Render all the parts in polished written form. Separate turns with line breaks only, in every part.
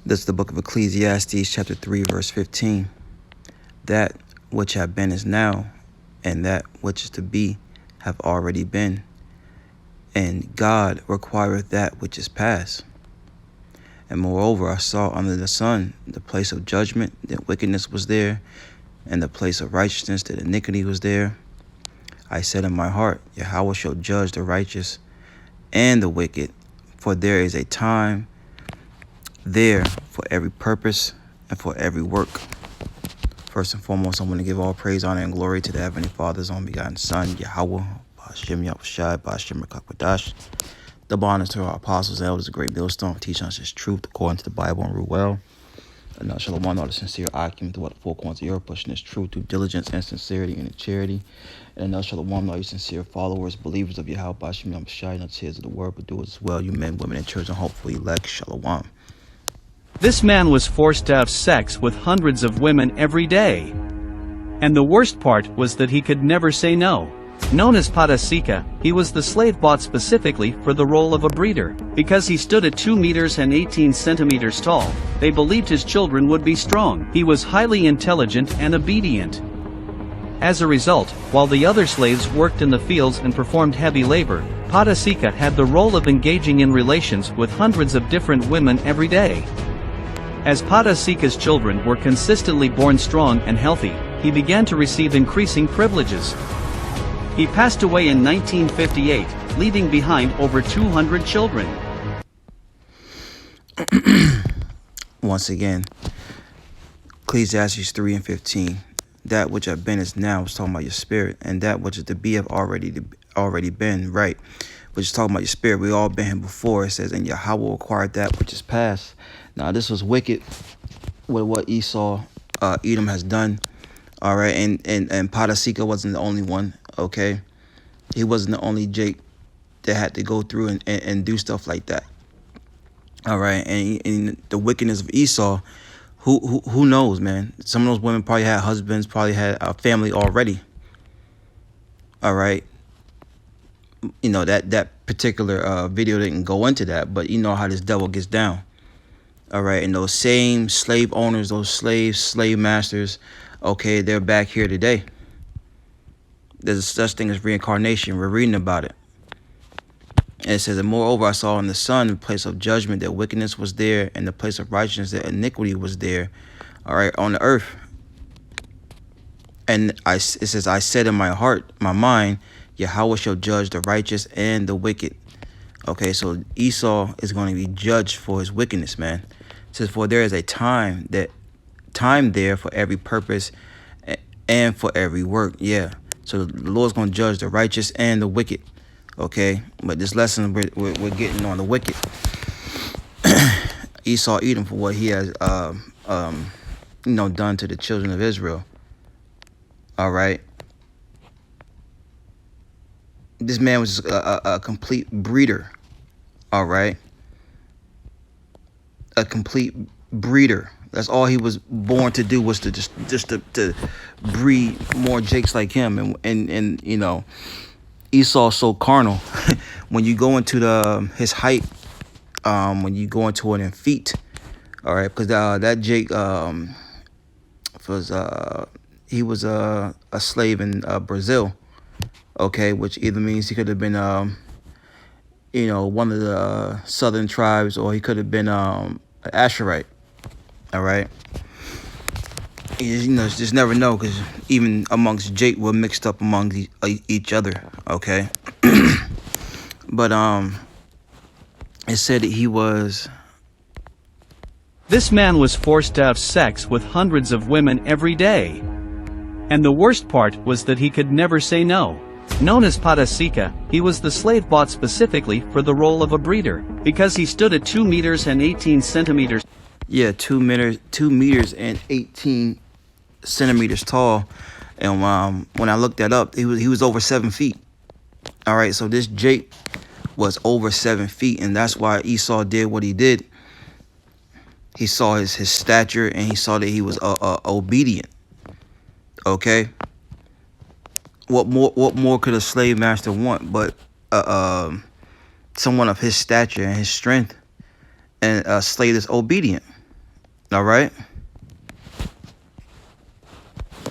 This is the book of Ecclesiastes, chapter 3, verse 15. That which have been is now, and that which is to be have already been. And God requireth that which is past. And moreover, I saw under the sun the place of judgment, that wickedness was there, and the place of righteousness, that iniquity was there. I said in my heart, Yahawah shall judge the righteous and the wicked, for there is a time there for every purpose and for every work. First and foremost, I want to give all praise, honor, and glory to the Heavenly Father's only begotten Son, YAHAWAH, BAHASHAM, YAHAWASHI, BAHASHAM, Rakakadash. Double honors to our apostles, elders, a great millstone, teaching us his truth according to the Bible and rule well. And now, Shalom, all the sincere argument throughout the four corners of the earth, pushing this truth through diligence and sincerity and charity. And now, Shalom, all you sincere followers, believers of Yahawah, BAHASHAM, YAHAWASHI, not tears of the word, but doers as well, you men, women, and children, hopefully elect. Shalom.
This man was forced to have sex with hundreds of women every day. And the worst part was that he could never say no. Known as Padasika, he was the slave bought specifically for the role of a breeder. Because he stood at 2 meters and 18 centimeters tall, they believed his children would be strong. He was highly intelligent and obedient. As a result, while the other slaves worked in the fields and performed heavy labor, Padasika had the role of engaging in relations with hundreds of different women every day. As Padasika's children were consistently born strong and healthy, he began to receive increasing privileges. He passed away in 1958, leaving behind over 200 children.
Once again, Ecclesiastes 3 and 15. That which have been is now, is talking about your spirit, and that which is to be have already been, right? Which is talking about your spirit. We all been here before. It says, and Yahawah acquired that which is past. Now, this was wicked with what Edom has done. All right, and Padasika wasn't the only one, okay? He wasn't the only Jake that had to go through and do stuff like that. All right, and the wickedness of Esau, who knows, man? Some of those women probably had husbands, probably had a family already. All right. You know, that particular video didn't go into that, but you know how this devil gets down. All right, and those same slave owners, those slave masters, okay, they're back here today. There's such thing as reincarnation. We're reading about it. And it says, and moreover, I saw in the sun the place of judgment, that wickedness was there, and the place of righteousness, that iniquity was there, all right, on the earth. And it says, I said in my heart, my mind, Yahawah shall judge the righteous and the wicked. Okay, so Esau is going to be judged for his wickedness, man. It says, for there is a time there for every purpose and for every work. Yeah. So the Lord's going to judge the righteous and the wicked. Okay. But this lesson, we're getting on the wicked. Esau Edom for what he has, done to the children of Israel. All right. This man was a complete breeder. All right. A complete breeder. That's all he was born to do, was to just to breed more Jakes like him. And you know, Esau's so carnal. When you go into his height, when you go into it in feet, all right, because that Jake he was a slave in Brazil, okay, which either means he could have been one of the southern tribes, or he could have been an Asherite. All right. Just never know, because even amongst Jake, we're mixed up among each other. Okay. But it said that he was.
This man was forced to have sex with hundreds of women every day. And the worst part was that he could never say no. Known as Padasika, he was the slave bought specifically for the role of a breeder. Because he stood at 2 meters and 18 centimeters.
Yeah, 2 meters and 18 centimeters tall. And when I looked that up, he was over 7 feet. All right, so this Jake was over 7 feet, and that's why Esau did what he did. He saw his stature, and he saw that he was obedient. Okay. What more could a slave master want but someone of his stature and his strength, and a slave that's obedient? All right.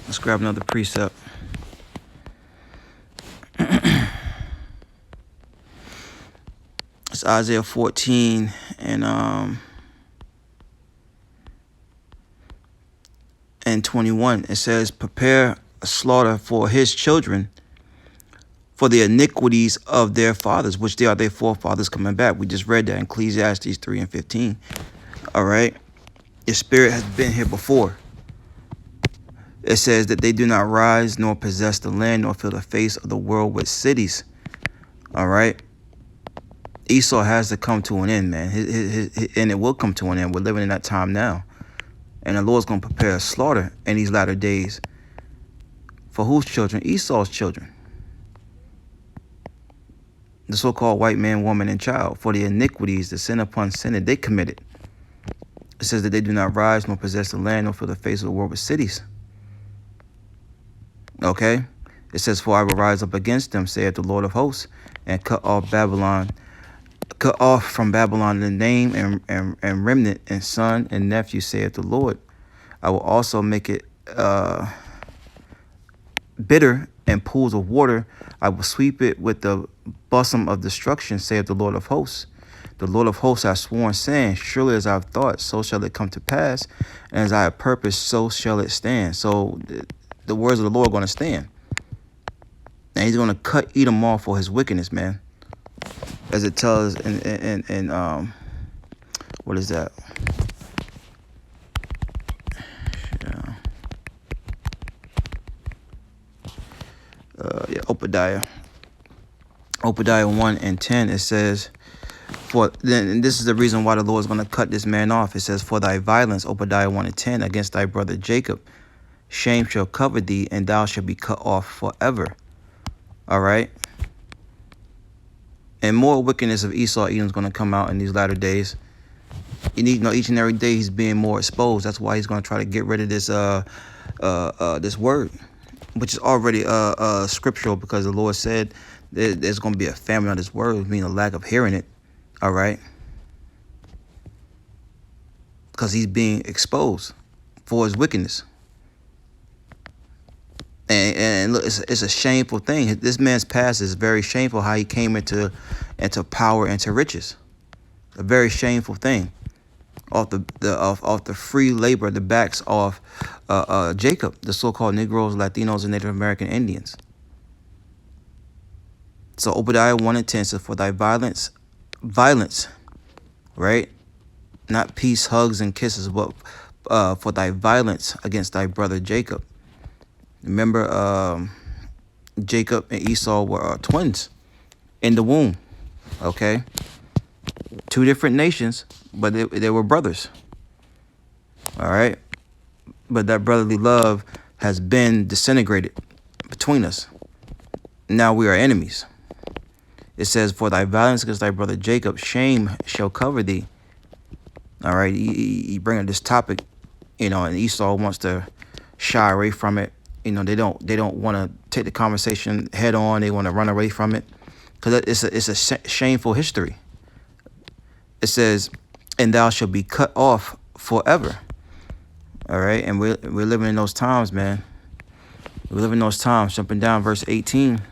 Let's grab another precept. It's Isaiah 14 and 21. It says, prepare a slaughter for his children for the iniquities of their fathers, which they are their forefathers coming back. We just read that in Ecclesiastes 3 and 15. All right. Your spirit has been here before. It says that they do not rise nor possess the land nor fill the face of the world with cities. All right. Esau has to come to an end, man. And it will come to an end. We're living in that time now. And the Lord's going to prepare a slaughter in these latter days. For whose children? Esau's children. The so-called white man, woman, and child. For the iniquities, the sin upon sin that they committed. It says that they do not rise nor possess the land nor fill the face of the world with cities. Okay? It says, for I will rise up against them, saith the Lord of hosts, and cut off from Babylon the name and remnant and son and nephew, saith the Lord. I will also make it bitter and pools of water. I will sweep it with the bosom of destruction, saith the Lord of hosts. The Lord of hosts hath sworn, saying, surely as I have thought, so shall it come to pass, and as I have purposed, so shall it stand. So the words of the Lord are going to stand. And he's going to cut Edom off for his wickedness, man. As it tells in what is that? Yeah, Obadiah 1 and 10. It says, for then, and this is the reason why the Lord is going to cut this man off. It says, for thy violence, Obadiah 1 and 10, against thy brother Jacob, shame shall cover thee, and thou shalt be cut off forever. All right. And more wickedness of Esau, Edom is going to come out in these latter days. You need to know each and every day he's being more exposed. That's why he's going to try to get rid of this this word, which is already scriptural, because the Lord said there's going to be a famine of this word, meaning a lack of hearing it. All right. Because he's being exposed for his wickedness. And look, it's a shameful thing. This man's past is very shameful, how he came into power and to riches. A very shameful thing. Off the free labor, the backs of Jacob, the so-called Negroes, Latinos, and Native American Indians. So Obadiah 1 and 10 says, for thy violence, right? Not peace, hugs, and kisses, but for thy violence against thy brother Jacob. Remember, Jacob and Esau were twins in the womb. Okay, two different nations, but they were brothers. All right, but that brotherly love has been disintegrated between us. Now we are enemies. It says, for thy violence against thy brother Jacob, shame shall cover thee. All right, you bring up this topic, and Esau wants to shy away from it. They don't want to take the conversation head on. They want to run away from it, because it's a shameful history. It says, and thou shalt be cut off forever. All right, and we're living in those times, man. We're living in those times. Jumping down, verse 18.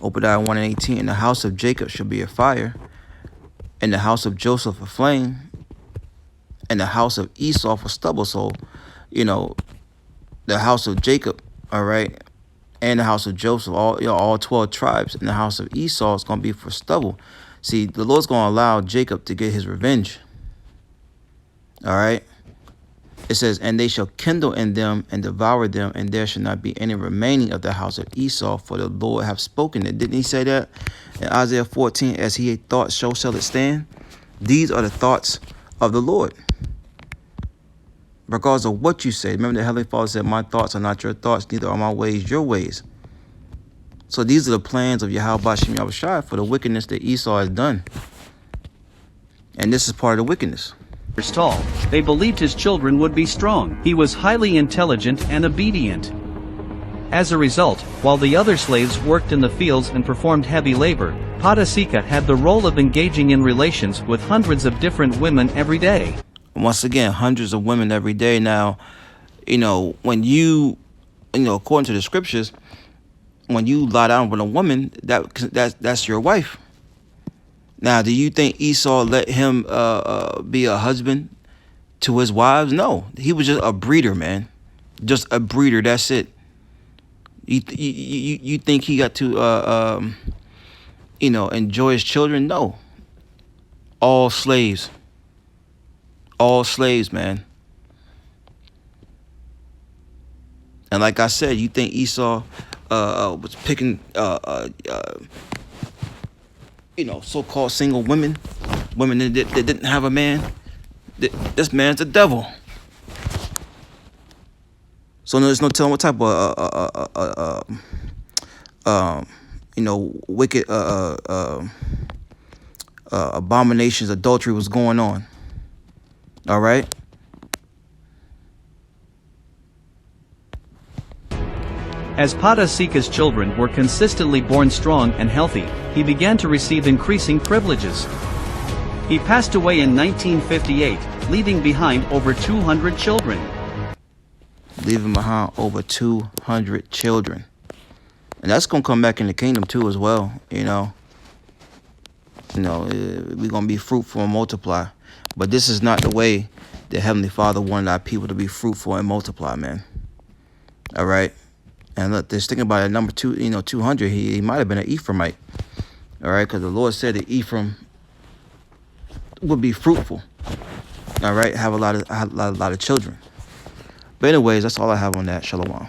Obadiah 1 and 18. In the house of Jacob shall be a fire, in the house of Joseph a flame, in the house of Esau for stubble. So, the house of Jacob, all right, and the house of Joseph, all 12 tribes, and the house of Esau is going to be for stubble. See, the Lord's going to allow Jacob to get his revenge. All right. It says, and they shall kindle in them and devour them, and there shall not be any remaining of the house of Esau, for the Lord hath spoken it. Didn't he say that in Isaiah 14? As he had thought, so shall it stand. These are the thoughts of the Lord. Regardless of what you say. Remember, the Heavenly Father said, my thoughts are not your thoughts, neither are my ways your ways. So these are the plans of YAHAWASHI for the wickedness that Esau has done. And this is part of the wickedness.
Tall, they believed his children would be strong. He was highly intelligent and obedient. As a result, while the other slaves worked in the fields and performed heavy labor, Padasika had the role of engaging in relations with hundreds of different women every day.
Once again, hundreds of women every day. Now, when according to the scriptures, when you lie down with a woman, that's your wife. Now, do you think Esau let him be a husband to his wives? No, he was just a breeder, man. Just a breeder. That's it. You think he got to enjoy his children? No. All slaves. All slaves, man. And like I said, you think Esau was picking so-called single women that didn't have a man? This man's the devil. So there's no telling what type of wicked abominations, adultery was going on. All right.
As Padasika's children were consistently born strong and healthy, he began to receive increasing privileges. He passed away in 1958, leaving behind over 200 children.
Leaving behind over 200 children. And that's going to come back in the kingdom too as well, we're going to be fruitful and multiply. But this is not the way that Heavenly Father wanted our people to be fruitful and multiply, man. All right? And look, just thinking about it, number 200, he might have been an Ephraimite. All right? Because the Lord said that Ephraim would be fruitful. All right? Have a lot of children. But anyways, that's all I have on that. Shalom.